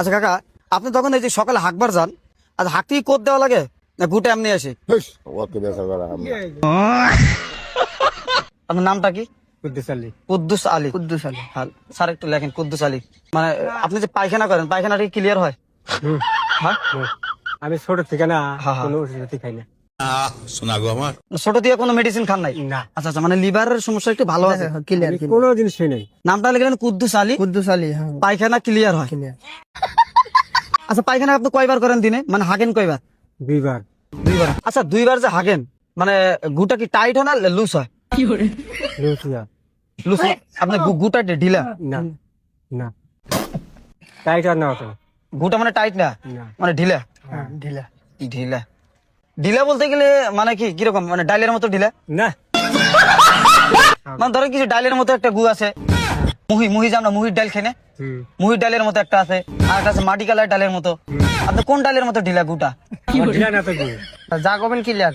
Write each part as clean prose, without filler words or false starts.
আচ্ছা কাকা, আপনি তখন এই যে সকালে হাঁকবার যান, আর হাঁকতেই কোদ দেওয়া লাগে না গুটে এমনি আসে? আপনার নামটা কি? কুদ্দুস আলী। কুদ্দুস আলী। কুদ্দুস আলী। হ্যাঁ, স্যার একটু লেখেন কুদ্দুস আলী। মানে আপনি যে পায়খানা করেন, পায়খানাটা ক্লিয়ার হয়? হ্যাঁ, আমি ছোট থেকে না হ্যাঁ, হ্যাঁ। কোনো ওষুধ খাই না। শোনা গো আমার। ছোট দিয়ে কোনো মেডিসিন খান নাই? না। আচ্ছা আচ্ছা, মানে লিভারের সমস্যা একটু ভালো আছে। ক্লিয়ার। আমি কোনো জিনিস খাই নাই। নামটা লিখলেন কুদ্দুস আলী, কুদ্দুস আলী। হ্যাঁ, পায়খানা ক্লিয়ার হয়। ক্লিয়ার। আচ্ছা, পায়খানা আপনি কয়বার করেন দিনে, মানে হাগেন কয়বার? 2 বার। 2 বার। আচ্ছা, 2 বার যে হাগেন, মানে গুটা কি টাইট হয় না লুজ হয়? লুচিয়া। লুজ হয়। আপনার গুটা ঢিলা? না না টাইট আর না অত। গুটা মানে টাইট না, না। মানে ঢিলা? হ্যাঁ, ঢিলা। ঢিলা ঢিলা বলতে গেলে মানে কি কিরকম, মানে ডাইলের মতো ঢিলা? না মানে ধরো কিছু ডাইলের মতো একটা গু আছে, মুহি মুহি যে আমরা মুহির ডাল খেনে, মুহির ডালের মতো একটা আছে, আর একটা আছে মাটি কালার ডালের মতো। আপনি কোন ডালের মতো ঢিলা গুটা? ঢিলা না তো গু। যা করবেন ক্লিয়ার।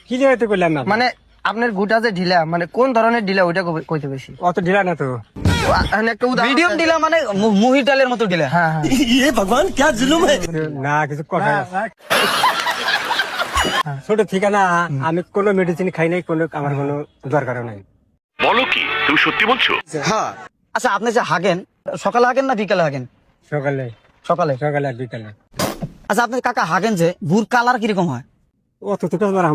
কি জায়গাতে করলাম না মানে আপনার গুটা যে ঢিলা, মানে কোন ধরনের ঢিলা ওইটা কইতে বেশি। অত ঢিলা না তো। একটা উদাহরণ। মিডিয়াম ঢিলা মানে মুহির ডালের মতো ঢিলা? হ্যাঁ হ্যাঁ। না কিছু কথা ছোট থেকে না আমি কোনো মেডিসিন খাই নাই, কোনো আমার কোনো দরকারও নাই। বলো কি তুমি সত্যি বলছো? হ্যাঁ। আচ্ছা, আপনি যে হাগেন, সকালে হাগেন না বিকালে হাগেন? সকালে সকালে। সকালে আর বিকালে। আচ্ছা, আপনি কাকা হাগেন যে ভুর কালার কিরকম হয়? অত তো আমরা